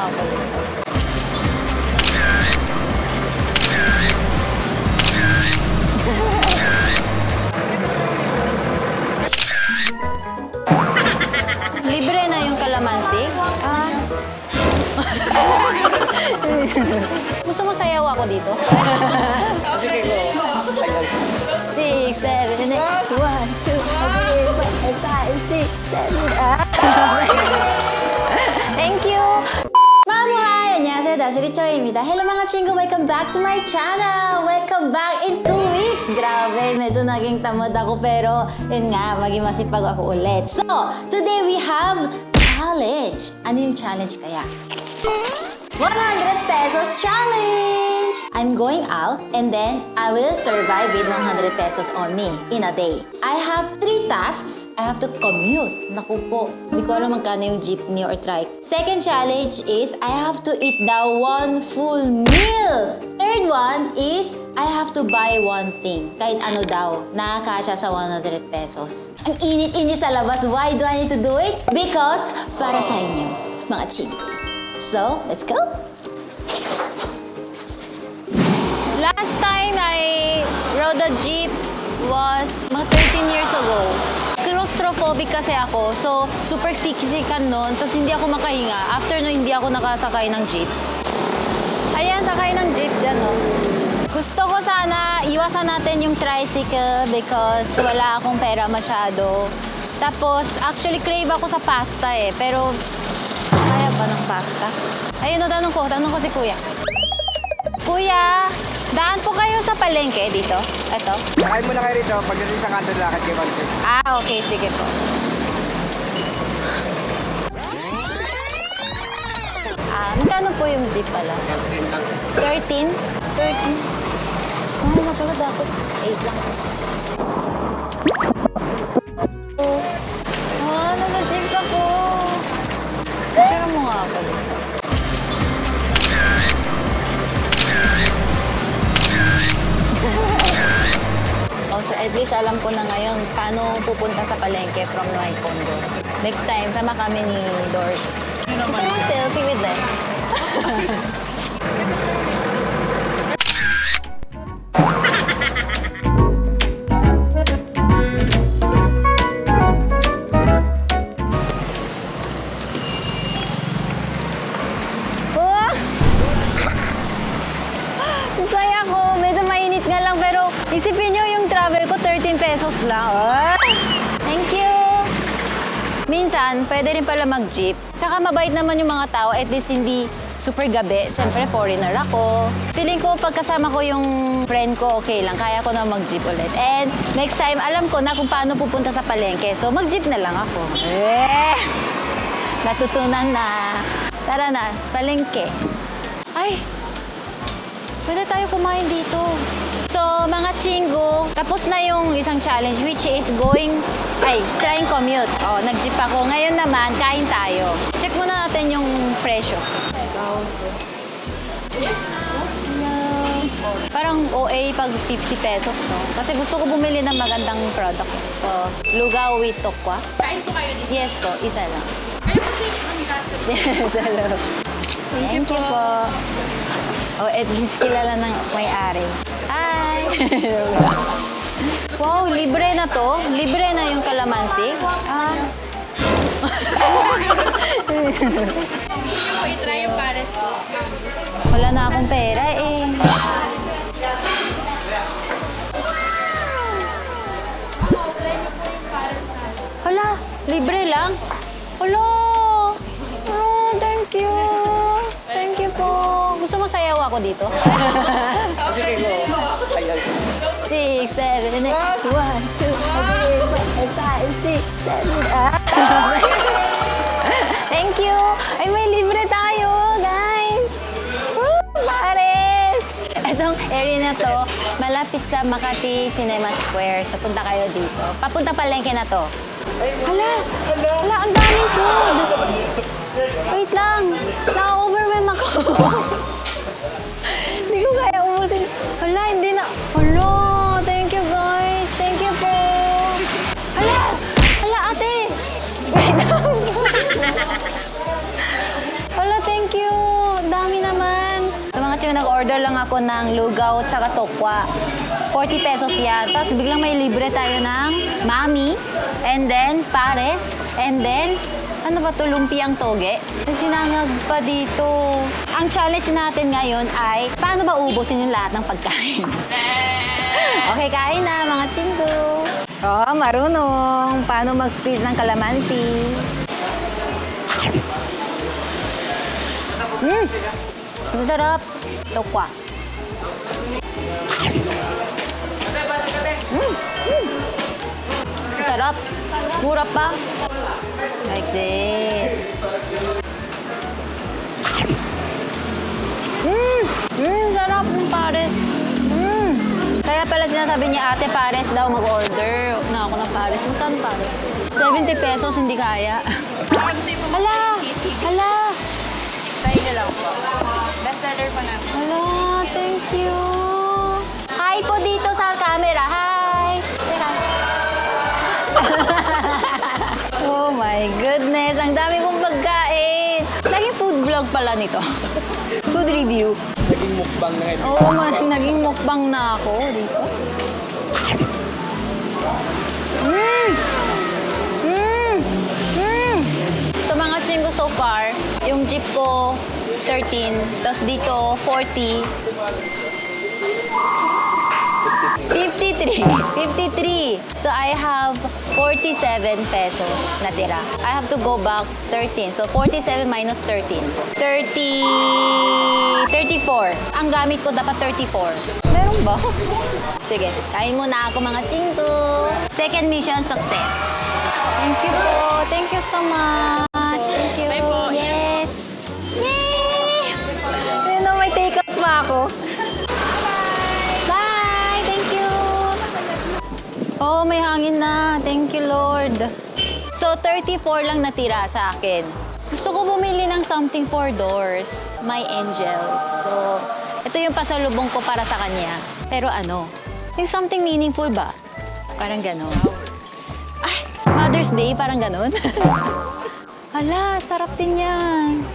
nga pala. Libre na yung kalamansi? Ah. Gusto mo sayaw ako dito? Sige ko. 6, 7, 8, 1, 2, 3, 4, 5, 6, 7, Thank you! Mabuhay! 안녕하세요, 다스리초입니다. Hello mga chingo! Welcome back to my channel! Welcome back in 2 weeks! Grabe, medyo naging tamad ako pero yun nga, maging masipag ako ulit. So, today we have challenge. Ano yung challenge kaya? 100 pesos challenge! I'm going out and then I will survive with 100 pesos only in a day. I have 3 tasks. I have to commute. Naku po, hindi ko alam magkano yung jeepney or trike. Second challenge is I have to eat daw 1 full meal. Third one is I have to buy one thing. Kahit ano daw, nakakasya sa 100 pesos. Ang init-init sa labas. Why do I need to do it? Because para sa inyo, mga ching. So, let's go! Last time I rode a jeep was mga 13 years ago. Claustrophobic kasi ako, so super siksikan nun, tapos hindi ako makahinga. After nun, hindi ako nakasakay ng jeep. Ayan, sakay ng jeep dyan, no? Gusto ko sana iwasan natin yung tricycle because wala akong pera masyado. Tapos, actually crave ako sa pasta eh, pero kaya ba ng pasta? Ayun, tanong ko si Kuya. Kuya, daan po kayo sa palengke dito? Ito? Sakay muna kayo rito. Pagdating sa kanto, lakad kayo konti. Ah, okay. Sige po. Magkano po yung jeep pala? 13? 13? Ano na pala dapat? 8 lang. Nag-jeep ako. Picture mo nga pala. So at least alam ko na ngayon paano pupunta sa palengke from my condo. Next time, sama kami ni Doors. Gusto mo selfie with them? Oh! Saya ko. Medyo mainit nga lang pero isipin nyo yung travel ko 13 pesos lang. Oh! Thank you! Minsan, pwede rin pala mag-jeep. Tsaka mabait naman yung mga tao, at least hindi super gabi. Siyempre, foreigner ako. Feeling ko, pagkasama ko yung friend ko, okay lang. Kaya ko na mag-jeep ulit. And next time, alam ko na kung paano pupunta sa palengke. So, mag-jeep na lang ako. Natutunan na. Tara na, palengke. Ay, pwede tayo kumain dito. So, mga chingo, tapos na yung isang challenge which is trying commute. Oh, nag-jeep ako. Ngayon naman, kain tayo. Check muna natin yung presyo. Parang OA pag 50 pesos, no? Kasi gusto ko bumili ng magandang product. So, lugaw with tokwa. Kain po kayo dito? Yes po, isa lang. Kayo po ang gaso. Yes, hello. Thank you po. Oh, at least kilala ng may-ari. Hi! Wow, libre na to. Libre na yung kalamansi. Ah. Gusto niyo po i-try yung pares po. Wala na akong pera eh. Hala, libre lang. Hala! Oh, thank you. Thank you po. Gusto mo sayaw ako dito? Sige ko. 6, 7, 8, 1, 2, 3, 4, 5, 6, 7, Thank you! Ay, may libre tayo, guys! Woo! Pares! Itong area na to, malapit sa Makati Cinema Square. So, punta kayo dito. Papunta palengke na to. Hala! Hala, ang daming food! Wait lang! Na-overwhelm ako. Hindi ko kaya umusin. Hala, hindi na. Hala! Thank you, guys! Thank you po! Hala! Hala, ate! Wait lang! Hala, thank you! ngayon, nag-order lang ako ng lugaw tsaka tokwa. 40 pesos yan. Tapos biglang may libre tayo ng mami, and then pares, and then ano ba to, lumpiang toge? Sinangag pa dito. Ang challenge natin ngayon ay paano ba ubusin yung lahat ng pagkain? Okay, kain na mga chingo. Oh, marunong. Paano mag-squeeze ng kalamansi? Masarap. Tokwa. Masarap. Mura pa. Like this. Sarap ng pares. Kaya pala sinasabi niya, ate, pares daw mag-order na ako ng pares. Magkano pares? 70 pesos, hindi kaya. Hala! Hala! Try nyo lang po. Best seller pa namin. Hala, thank you. Hi po dito sa camera. Hi! Say hi. Oh my goodness, ang dami kong pagkain. Naging food vlog pala nito. Food review. Naging mukbang na ngayon. Oo, naging mukbang na ako dito. Sa mga chingo so far, yung jeep ko 13, tapos dito 40. 53. So I have 47 pesos natira. I have to go back 13. So 47 minus 13. 34. Ang gamit ko dapat 34. Meron ba? Sige, kain muna ako mga chingo. Second mission success. Thank you po. Thank you so much. Thank you. Bye po. Yes. Yay! You know, may take out pa ako. Bye! Thank you! Oh, may hangin na. Thank you, Lord. So, 34 lang natira sa akin. Gusto ko bumili ng something for doors. My angel. So, ito yung pasalubong ko para sa kanya. Pero ano? Yung something meaningful ba? Parang ganon. Ay! Mother's Day, parang ganon. Hala, sarap din yan.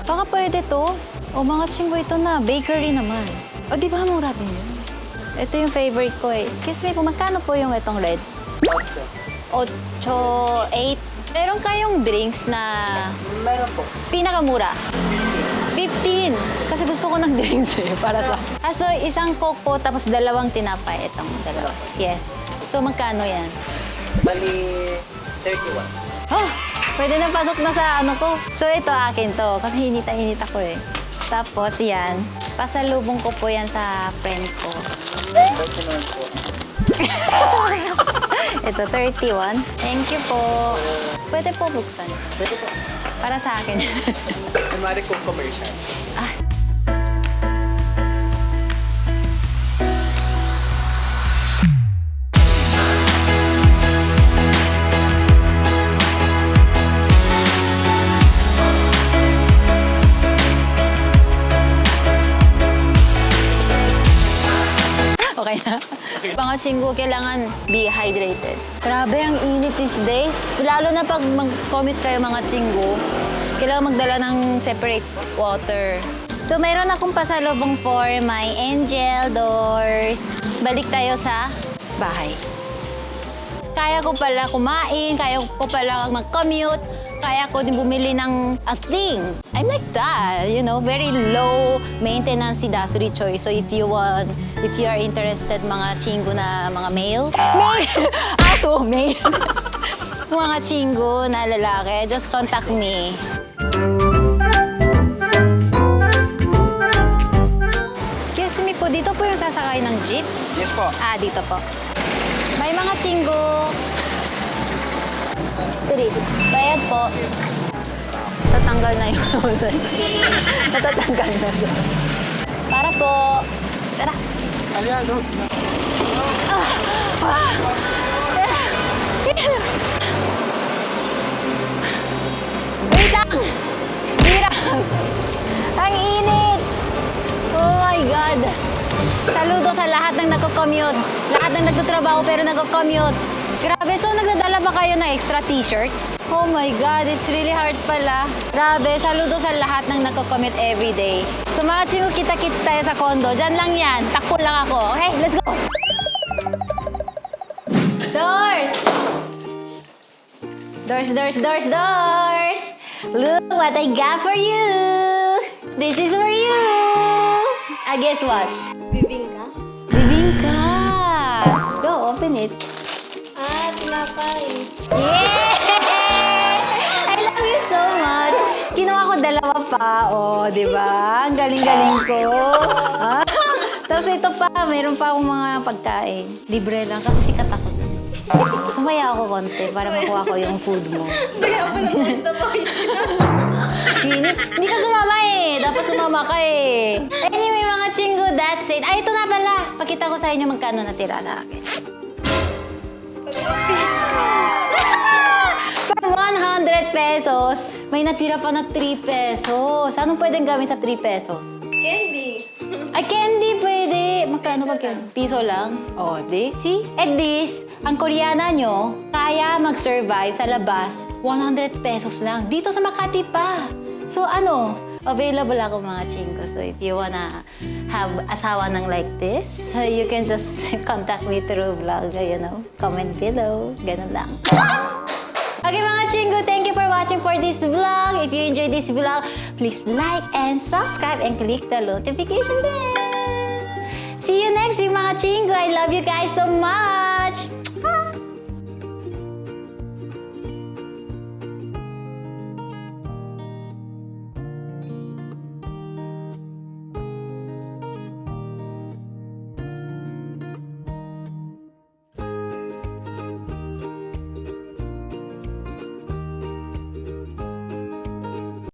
Baka pwede to. O mga chinggo, ito na. Bakery naman. O di ba mura din yun? Ito yung favorite ko eh. Excuse me po, magkano po yung itong red? 8. Meron kayong drinks na Meron po. pinakamura? 15. Kasi gusto ko ng drinks eh, para sa... So, isang Coke po, tapos dalawang tinapay. Itong dalawa. Yes. So, magkano yan? Bali, 31. Oh! Pwede na pasok na sa ano ko. So, ito akin to. Kasi hinita-hinita ko eh. Tapos, yan. Pasalubong ko po yan sa friend ko. Ito, 31. Thank you po. Pwede po buksan. Pwede po. Para sa akin. Kunwari kung commercial. Ah. Okay na. Mga chinggo, kailangan be hydrated. Grabe, ang init these days. Lalo na pag mag-commute kayo mga chinggo, kailangan magdala ng separate water. So, mayroon akong pasalubong for my angel doors. Balik tayo sa bahay. Kaya ko pala kumain, kaya ko pala mag-commute, kaya ko din bumili ng a thing. I'm like that, you know, very low maintenance si Dasuri Choi. So if you are interested mga chingo na mga male, aso, male, mga chingo na lalaki, just contact me. Excuse me po, dito po yung sasakay ng jeep? Yes po. Ah, dito po. May mga chingo. Bayad po. Tatanggal na yung nose. Natatanggal na siya. Para po. Tara. Aliano. Wait lang! Hirap! Ang init! Oh my God! Saludo sa lahat ng nagko-commute. Lahat ng nagtatrabaho pero nagko-commute. Grabe, so nagdadala ba kayo ng extra t-shirt? Oh my God, it's really hard pala. Grabe, saludo sa lahat ng nagko-commute everyday. So mga chingo, kita-kits tayo sa condo. Diyan lang yan. Takbo lang ako. Okay, let's go! Doors! Doors, doors, doors, doors! Look what I got for you! This is for you! Guess what? Bibingka? Bibingka! Go, open it. Ah, tinapay. Yeah! I love you so much. Kinuha ko dalawa pa, oh, di ba? Ang galing-galing ko. Ah, tapos ito pa, mayroon pa akong mga pagkain. Libre lang kasi sikat ako. Sumaya ako konti para makuha ko yung food mo. Kaya pala voice na voice. Hindi ka sumama eh. Dapat sumama ka eh. Anyway, mga chingo, that's it. Ay, ito na pala. Pakita ko sa inyo magkano natira sa akin. For 100 pesos, may natira pa na 3 pesos. Anong pwedeng gawin sa 3 pesos? Candy. Ay, candy pwede. Magkano ba candy? Piso lang? O, di? See? At least, ang Koreana nyo, kaya mag-survive sa labas 100 pesos lang. Dito sa Makati pa. So, ano? Available ako mga chingo. So, if you wanna have asawa ng like this, you can just contact me through vlog, you know? Comment below. Ganun lang. Okay mga chingo, thank you for watching for this vlog. If you enjoyed this vlog, please like and subscribe and click the notification bell. See you next week mga chingo. I love you guys so much.